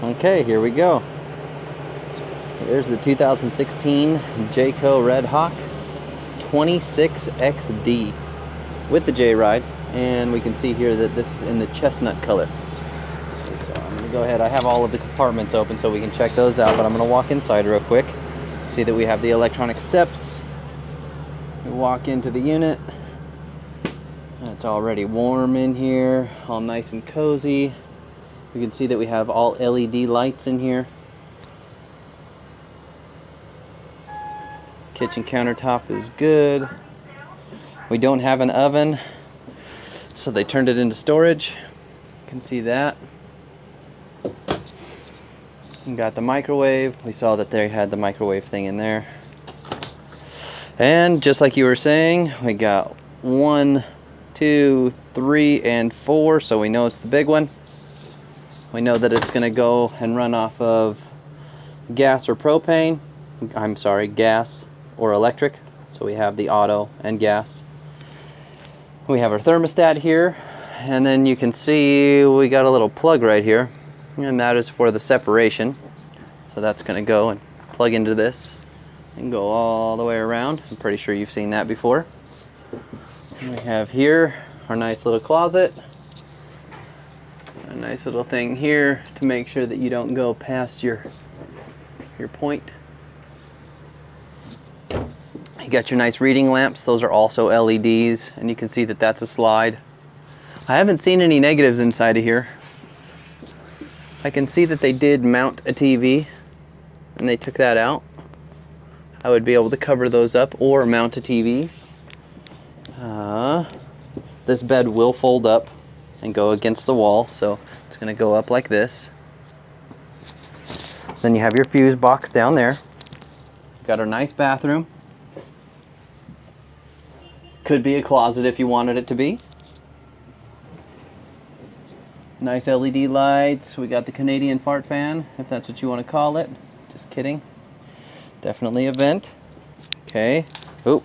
Okay, here we go. Here's the 2016 Jayco Red Hawk 26XD with the J-Ride, and we can see here that this is in the chestnut color. So I'm going to go ahead. I have all of the compartments open so we can check those out, but I'm going to walk inside real quick. See that we have the electronic steps. We walk into the unit. It's already warm in here, all nice and cozy. We can see that we have all LED lights in here. Kitchen countertop is good. We don't have an oven, so they turned it into storage. You can see that. We got the microwave. We saw that they had the microwave thing in there. And just like you were saying, we got 1, 2, 3, and 4, so we know it's the big one. We know that it's going to go and run off of gas or propane. I'm sorry, gas or electric. So we have the auto and gas. We have our thermostat here, and then you can see we got a little plug right here, and that is for the separation. So that's going to go and plug into this and go all the way around. I'm pretty sure you've seen that before. And we have here our nice little closet. A nice little thing here to make sure that you don't go past your point. You got your nice reading lamps. Those are also LEDs, and you can see that that's a slide. I haven't seen any negatives inside of here. I can see that they did mount a TV and they took that out. I would be able to cover those up or mount a TV. This bed will fold up and go against the wall, so it's going to go up like this. Then you have your fuse box down there. Got our nice bathroom. Could be a closet if you wanted it to be. Nice LED lights. We got the Canadian fart fan, if that's what you want to call it. Just kidding. Definitely a vent. Okay. Oh,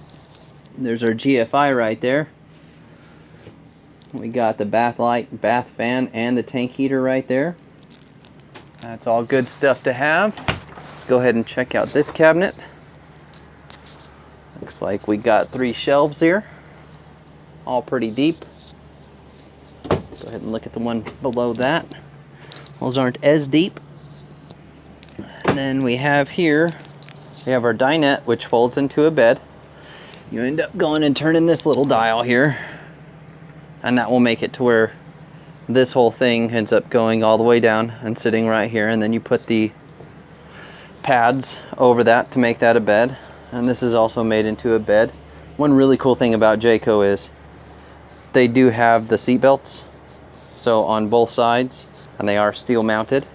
there's our GFI right there. We got the bath light, bath fan, and the tank heater right there. That's all good stuff to have. Let's go ahead and check out this cabinet. Looks like we got 3 shelves here, all pretty deep. Go ahead and look at the one below that. Those aren't as deep. And then we have here, we have our dinette, which folds into a bed. You end up going and turning this little dial here, and that will make it to where this whole thing ends up going all the way down and sitting right here, and then you put the pads over that to make that a bed. And this is also made into a bed. One really cool thing about Jayco is they do have the seat belts, so on both sides, and they are steel mounted,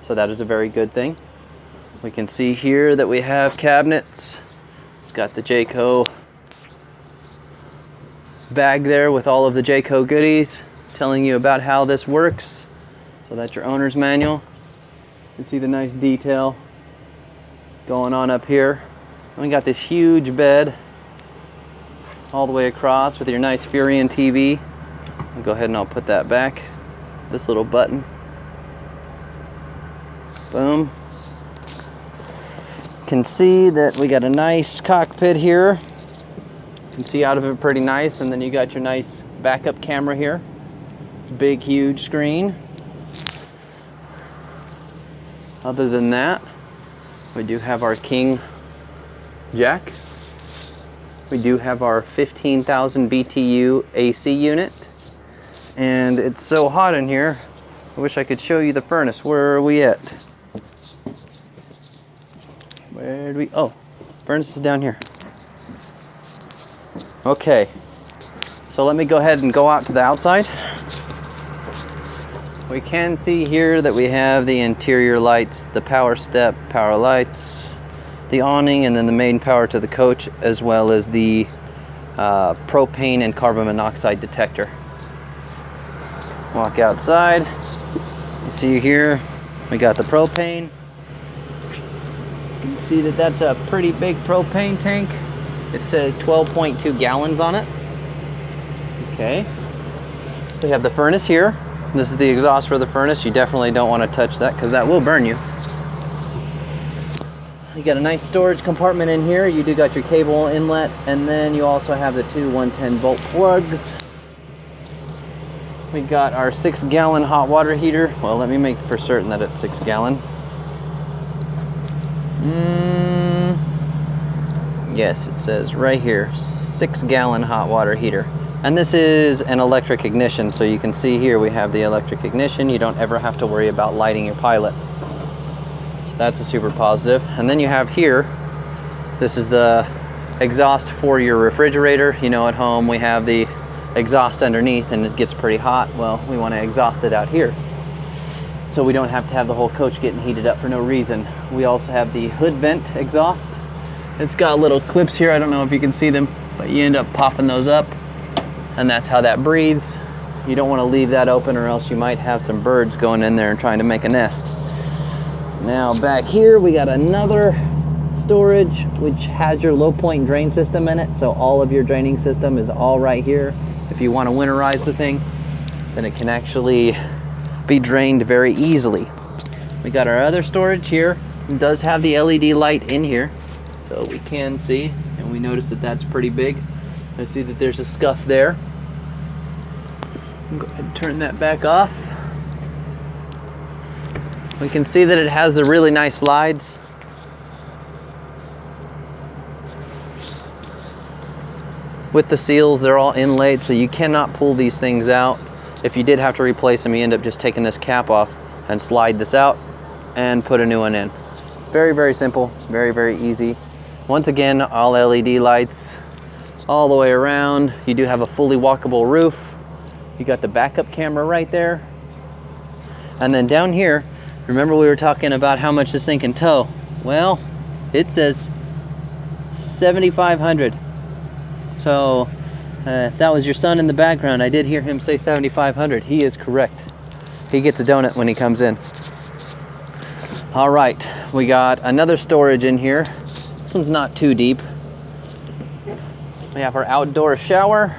so that is a very good thing. We can see here that we have cabinets. It's got the Jayco bag there with all of the Jayco goodies, telling you about how this works. So that's your owner's manual. You can see the nice detail going on up here. And we got this huge bed all the way across with your nice Furion TV. I'll go ahead and I'll put that back. This little button. Boom. You can see that we got a nice cockpit here. You can see out of it pretty nice, and then you got your nice backup camera here. Big, huge screen. Other than that, we do have our King jack. We do have our 15,000 BTU AC unit, and it's so hot in here, I wish I could show you the furnace. Where are we at? Where do we, oh, furnace is down here. Okay, so let me go ahead and go out to the outside. We can see here that we have the interior lights, the power step, power lights, the awning, and then the main power to the coach, as well as the propane and carbon monoxide detector. Walk outside. You see here, we got the propane. You can see that that's a pretty big propane tank. It says 12.2 gallons on it. Okay. We have the furnace here. This is the exhaust for the furnace. You definitely don't want to touch that because that will burn you. You got a nice storage compartment in here. You do got your cable inlet, and then you also have the two 110 volt plugs. We got our 6-gallon hot water heater. Well, let me make for certain that it's 6-gallon. Yes, it says right here, 6-gallon hot water heater. And this is an electric ignition, so you can see here we have the electric ignition. You don't ever have to worry about lighting your pilot. So that's a super positive. And then you have here, this is the exhaust for your refrigerator. You know, at home we have the exhaust underneath and it gets pretty hot. Well, we want to exhaust it out here, so we don't have to have the whole coach getting heated up for no reason. We also have the hood vent exhaust. It's got little clips here. I don't know if you can see them, but you end up popping those up, and that's how that breathes. You don't want to leave that open, or else you might have some birds going in there and trying to make a nest. Now back here we got another storage which has your low point drain system in it, so all of your draining system is all right here. If you want to winterize the thing, then it can actually be drained very easily. We got our other storage here. It does have the LED light in here, so we can see, and we notice that that's pretty big. I see that there's a scuff there. Go ahead and turn that back off. We can see that it has the really nice slides. With the seals, they're all inlaid, so you cannot pull these things out. If you did have to replace them, you end up just taking this cap off and slide this out and put a new one in. Very, very simple, very, very easy. Once again, all LED lights all the way around. You do have a fully walkable roof. You got the backup camera right there. And then down here, remember we were talking about how much this thing can tow? Well, it says 7,500. So if that was your son in the background, I did hear him say 7,500. He is correct. He gets a donut when he comes in. All right, we got another storage in here. This one's not too deep. We have our outdoor shower,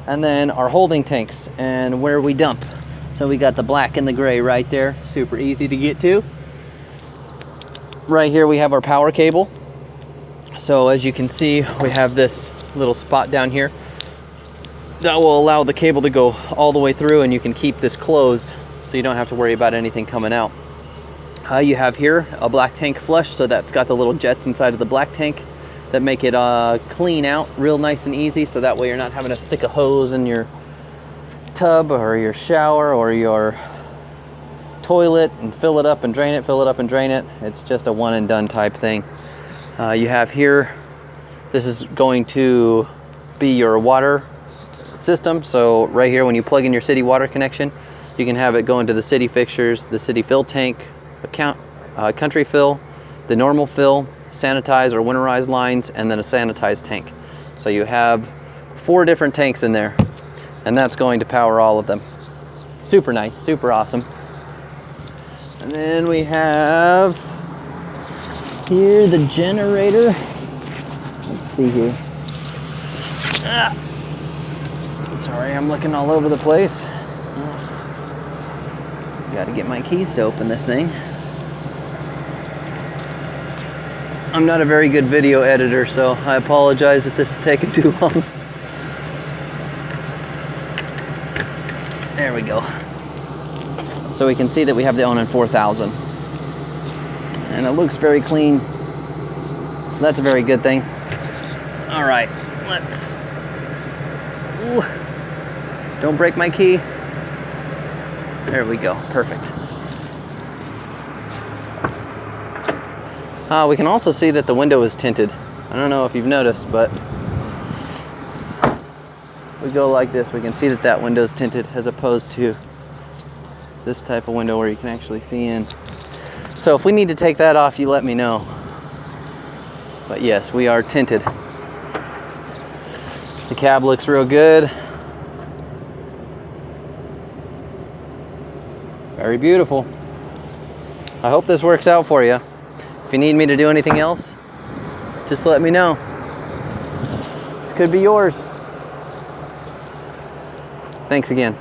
and then our holding tanks and where we dump. So we got the black and the gray right there, super easy to get to. Right here we have our power cable. So as you can see, we have this little spot down here that will allow the cable to go all the way through, and you can keep this closed so you don't have to worry about anything coming out. You have here a black tank flush, so that's got the little jets inside of the black tank that make it clean out real nice and easy, so that way you're not having to stick a hose in your tub or your shower or your toilet and fill it up and drain it, fill it up and drain it. It's just a one and done type thing. You have here, this is going to be your water system. So right here, when you plug in your city water connection, you can have it go into the city fixtures, the city fill tank, country fill, the normal fill, sanitized or winterized lines, and then a sanitized tank. So you have 4 different tanks in there, and that's going to power all of them. Super nice, super awesome. And then we have here the generator. Let's see here. Sorry, I'm looking all over the place. Got to get my keys to open this thing. I'm not a very good video editor, so I apologize if this is taking too long. There we go. So we can see that we have the Onan 4000. And it looks very clean. So that's a very good thing. All right, let's... Ooh. Don't break my key. There we go, perfect. We can also see that the window is tinted. I don't know if you've noticed, but we go like this, we can see that that window is tinted as opposed to this type of window where you can actually see in. So if we need to take that off, you let me know. But yes, we are tinted. The cab looks real good. Very beautiful. I hope this works out for you. If you need me to do anything else, just let me know. This could be yours. Thanks again.